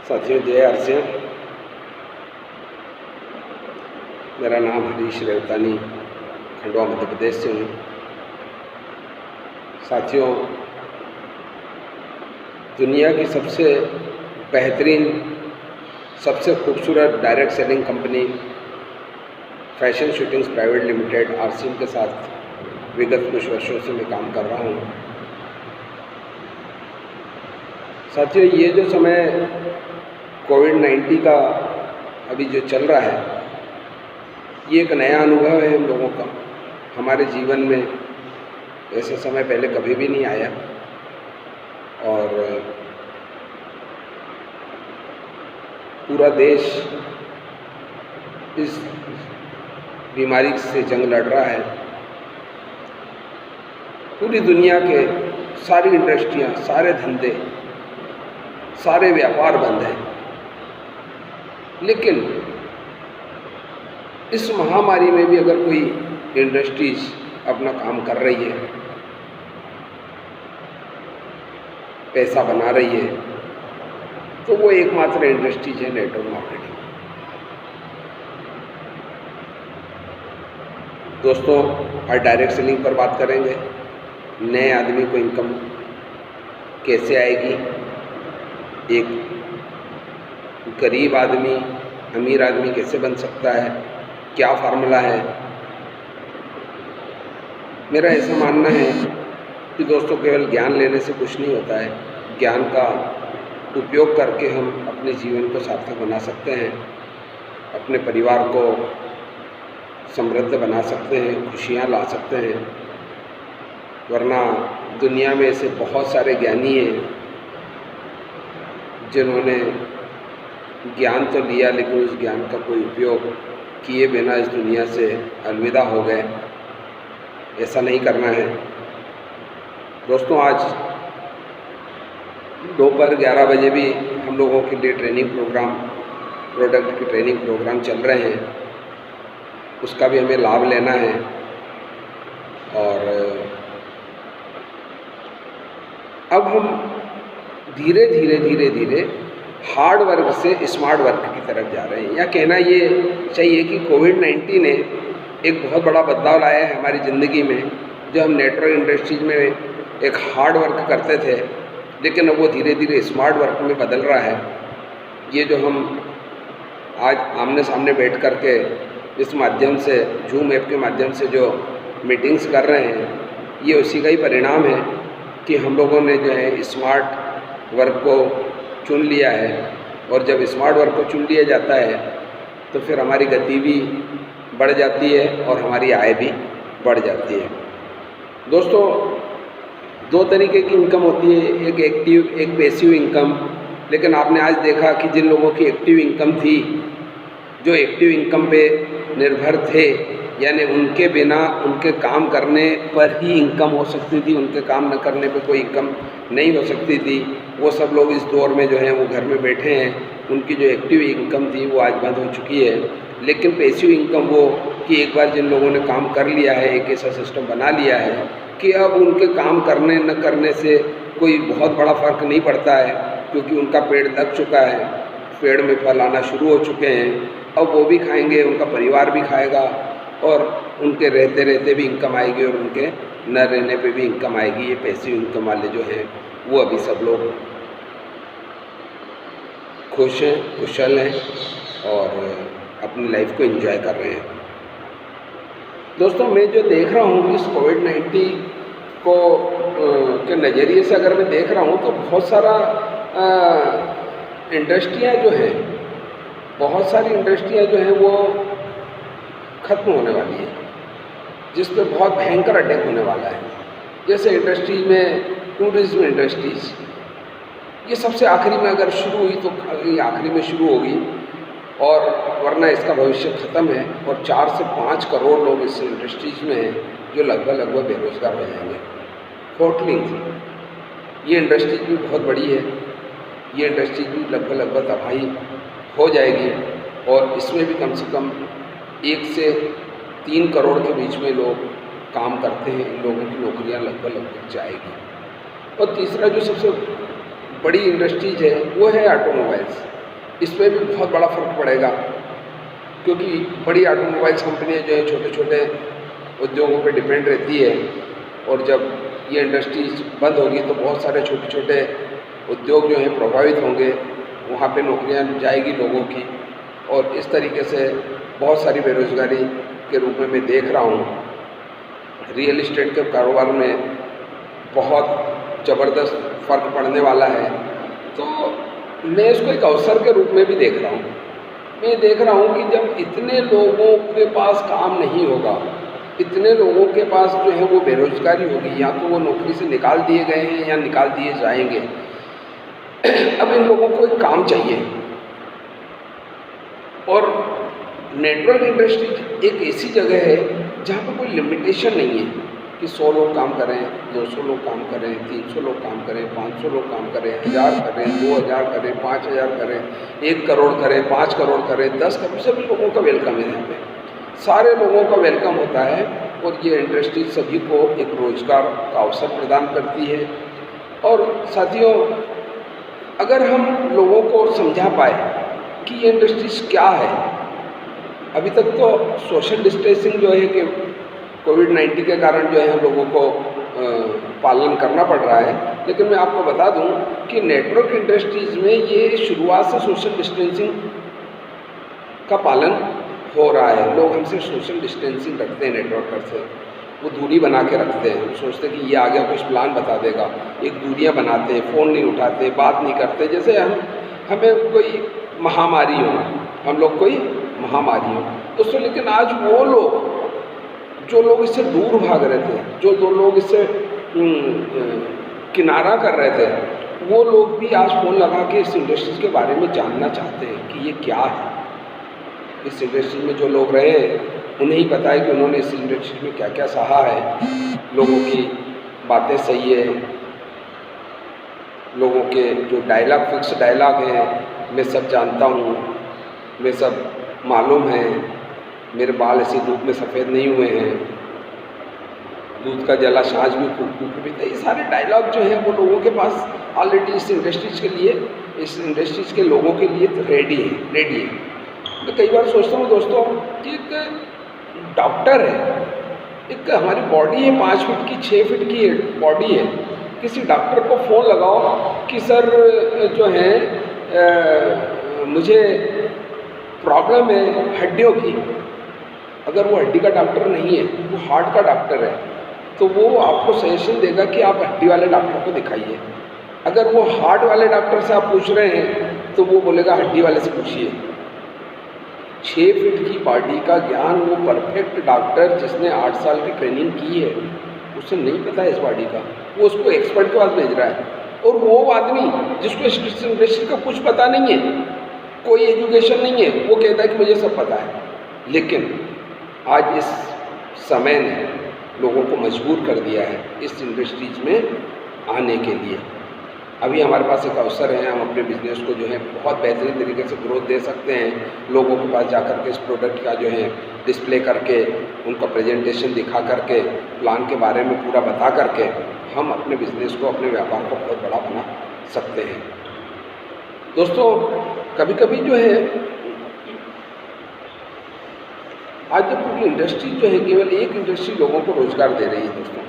साथियों, जय आरसिया। मेरा नाम हरीश रेवतानी, खंडवा मध्य प्रदेश से हूँ। साथियों, दुनिया की सबसे बेहतरीन, सबसे खूबसूरत direct selling company fashion shootings private limited RCM के साथ विगत कुछ वर्षों से मैं काम कर रहा हूँ। साथियों, ये जो समय कोविड-19 का अभी जो चल रहा है, ये एक नया अनुभव है हम लोगों का। हमारे जीवन में ऐसा समय पहले कभी भी नहीं आया और पूरा देश इस बीमारी से जंग लड़ रहा है। पूरी दुनिया के सारी इंडस्ट्रियाँ, सारे धंधे, सारे व्यापार बंद हैं। लेकिन इस महामारी में भी अगर कोई इंडस्ट्रीज अपना काम कर रही है, पैसा बना रही है, तो वो एकमात्र इंडस्ट्रीज है नेटवर्क मार्केटिंग। दोस्तों, आज डायरेक्ट सेलिंग पर बात करेंगे। नए आदमी को इनकम कैसे आएगी, एक गरीब आदमी अमीर आदमी कैसे बन सकता है, क्या फार्मूला है। मेरा ऐसा मानना है कि दोस्तों, केवल ज्ञान लेने से कुछ नहीं होता है। ज्ञान का उपयोग करके हम अपने जीवन को सार्थक बना सकते हैं, अपने परिवार को समृद्ध बना सकते हैं, खुशियाँ ला सकते हैं। वरना दुनिया में ऐसे बहुत सारे ज्ञानी हैं जिन्होंने ज्ञान तो लिया, लेकिन उस ज्ञान का कोई उपयोग किए बिना इस दुनिया से अलविदा हो गए। ऐसा नहीं करना है। दोस्तों, आज दोपहर 11 बजे भी हम लोगों के लिए ट्रेनिंग प्रोग्राम, प्रोडक्ट की ट्रेनिंग प्रोग्राम चल रहे हैं। उसका भी हमें लाभ लेना है और अब हम धीरे धीरे हार्ड वर्क से स्मार्ट वर्क की तरफ जा रहे हैं। या कहना ये चाहिए कि कोविड-19 ने एक बहुत बड़ा बदलाव लाया है हमारी ज़िंदगी में। जो हम नेटवर्क इंडस्ट्रीज में एक हार्ड वर्क करते थे, लेकिन अब वो धीरे धीरे स्मार्ट वर्क में बदल रहा है। ये जो हम आज आमने सामने बैठ कर के इस माध्यम से, जूम ऐप के माध्यम से जो मीटिंग्स कर रहे हैं, ये उसी का ही परिणाम है कि हम लोगों ने जो है स्मार्ट वर्क को चुन लिया है। और जब स्मार्ट वर्क को चुन लिया जाता है तो फिर हमारी गति भी बढ़ जाती है और हमारी आय भी बढ़ जाती है। दोस्तों, दो तरीके की इनकम होती है, एक एक्टिव, एक पैसिव इनकम। लेकिन आपने आज देखा कि जिन लोगों की एक्टिव इनकम थी, जो एक्टिव इनकम पे निर्भर थे, यानी उनके बिना उनके काम करने पर ही इनकम हो सकती थी, उनके काम न करने पे कोई इनकम नहीं हो सकती थी, वो सब लोग इस दौर में जो हैं वो घर में बैठे हैं। उनकी जो एक्टिव इनकम थी वो आज बंद हो चुकी है। लेकिन पैसिव इनकम वो कि एक बार जिन लोगों ने काम कर लिया है, एक ऐसा सिस्टम बना लिया है कि अब उनके काम करने न करने से कोई बहुत बड़ा फ़र्क नहीं पड़ता है, क्योंकि उनका पेड़ लग चुका है, पेड़ में फल आना शुरू हो चुके हैं। अब वो भी खाएंगे, उनका परिवार भी खाएगा और उनके रहते रहते भी इनकम आएगी और उनके न रहने पे भी इनकम आएगी। ये पैसिव इनकम वाले जो हैं वो अभी सब लोग खुश हैं, कुशल हैं और अपनी लाइफ को एंजॉय कर रहे हैं। दोस्तों, मैं जो देख रहा हूँ इस कोविड-19 को के नज़रिए से अगर मैं देख रहा हूँ तो बहुत सारा इंडस्ट्रियाँ जो हैं, बहुत सारी इंडस्ट्रियाँ जो हैं वो ख़त्म होने वाली है, जिस पे बहुत भयंकर अटैक होने वाला है। जैसे इंडस्ट्री में टूरिज्म इंडस्ट्रीज़, ये सबसे आखिरी में अगर शुरू हुई तो ये आखिरी में शुरू होगी और वरना इसका भविष्य ख़त्म है। और 4 से 5 करोड़ लोग इस इंडस्ट्रीज़ में हैं जो लगभग बेरोज़गार हो जाएंगे। होटलिंग, ये इंडस्ट्रीज भी बहुत बड़ी है, ये इंडस्ट्रीज भी लगभग तबाही हो जाएगी और इसमें भी कम से कम 1 से 3 करोड़ के बीच में लोग काम करते हैं। इन लोगों की नौकरियां लगभग जाएगी। और तीसरा जो सबसे बड़ी इंडस्ट्रीज है वो है ऑटोमोबाइल्स। इस पे भी बहुत बड़ा फ़र्क पड़ेगा, क्योंकि बड़ी ऑटोमोबाइल्स कंपनियाँ जो हैं छोटे छोटे उद्योगों पे डिपेंड रहती है, और जब ये इंडस्ट्रीज बंद होगी तो बहुत सारे छोटे छोटे उद्योग जो हैं प्रभावित होंगे, वहाँ पे नौकरियाँ जाएगी लोगों की, और इस तरीके से बहुत सारी बेरोज़गारी के रूप में मैं देख रहा हूँ। रियल इस्टेट के कारोबार में बहुत ज़बरदस्त फ़र्क पड़ने वाला है, तो मैं इसको एक अवसर के रूप में भी देख रहा हूँ। मैं देख रहा हूँ कि जब इतने लोगों के पास काम नहीं होगा, इतने लोगों के पास जो है वो बेरोज़गारी होगी, या तो वो नौकरी से निकाल दिए गए हैं या निकाल दिए जाएंगे। अब इन लोगों को एक काम चाहिए, और नेटवर्क इंडस्ट्री एक ऐसी जगह है जहाँ पर कोई लिमिटेशन नहीं है कि 100 लोग काम करें, 200 लोग काम करें, 300 लोग काम करें, 500 लोग काम करें, 1000 करें, 2000 करें, 5000 करें, 1 करोड़ करें, 5 करोड़ करें, 10 करोड़, सभी लोगों का वेलकम है यहाँ पे। सारे लोगों का वेलकम होता है, और ये इंडस्ट्री सभी को एक रोज़गार का अवसर प्रदान करती है। और साथियों, अगर हम लोगों को समझा पाए कि ये इंडस्ट्रीज क्या है, अभी तक तो सोशल डिस्टेंसिंग जो है कि कोविड-19 के कारण जो है हम लोगों को पालन करना पड़ रहा है, लेकिन मैं आपको बता दूं कि नेटवर्क इंडस्ट्रीज़ में ये शुरुआत से सोशल डिस्टेंसिंग का पालन हो रहा है। लोग हमसे सोशल डिस्टेंसिंग रखते हैं, नेटवर्कर से वो दूरी बना के रखते हैं। सोचते हैं कि ये आ गया कुछ प्लान बता देगा, एक दूरियां बनाते हैं, फ़ोन नहीं उठाते, बात नहीं करते, जैसे हमें कोई महामारी हो, हम लोग कोई महामारी हो दोस्तों। लेकिन आज वो लोग, जो लोग इससे दूर भाग रहे थे, जो लोग इससे किनारा कर रहे थे, वो लोग भी आज फ़ोन लगा के इस इंडस्ट्रीज़ के बारे में जानना चाहते हैं कि ये क्या है। इस इंडस्ट्री में जो लोग रहे उन्हें ही पता है कि उन्होंने इस इंडस्ट्री में क्या क्या सहा है। लोगों की बातें सही है, लोगों के जो डायलॉग, फिक्स डायलॉग हैं, मैं सब जानता हूँ, मैं सब मालूम है, मेरे बाल ऐसे धूप में सफ़ेद नहीं हुए हैं, दूध का जला साँझ भी खूब पीता। ये सारे डायलॉग जो हैं वो लोगों के पास ऑलरेडी इस इंडस्ट्रीज़ के लिए, इस इंडस्ट्रीज़ के लोगों के लिए रेडी है। मैं कई बार सोचता हूँ दोस्तों कि एक डॉक्टर है, एक हमारी बॉडी है 5 फीट की, 6 फीट की बॉडी है। किसी डॉक्टर को फ़ोन लगाओ कि सर जो है मुझे प्रॉब्लम है हड्डियों की, अगर वो हड्डी का डॉक्टर नहीं है, वो हार्ट का डॉक्टर है, तो वो आपको सजेशन देगा कि आप हड्डी वाले डॉक्टर को दिखाइए। अगर वो हार्ट वाले डॉक्टर से आप पूछ रहे हैं तो वो बोलेगा हड्डी वाले से पूछिए। 6 फीट की बॉडी का ज्ञान वो परफेक्ट डॉक्टर जिसने 8 साल की ट्रेनिंग की है, उसे नहीं पता है इस बॉडी का, वो उसको एक्सपर्ट के पास भेज रहा है। और वो आदमी जिसको इस इंडस्ट्री का कुछ पता नहीं है, कोई एजुकेशन नहीं है, वो कहता है कि मुझे सब पता है। लेकिन आज इस समय ने लोगों को मजबूर कर दिया है इस इंडस्ट्रीज में आने के लिए। अभी हमारे पास एक अवसर है, हम अपने बिजनेस को जो है बहुत बेहतरीन तरीके से ग्रोथ दे सकते हैं। लोगों के पास जा कर के इस प्रोडक्ट का जो है डिस्प्ले करके, उनका प्रेजेंटेशन दिखा करके, प्लान के बारे में पूरा बता करके हम अपने बिजनेस को, अपने व्यापार को बहुत बड़ा बना सकते हैं। दोस्तों, कभी कभी जो है आज जब पूरी इंडस्ट्री जो है, केवल एक इंडस्ट्री लोगों को रोज़गार दे रही है दोस्तों,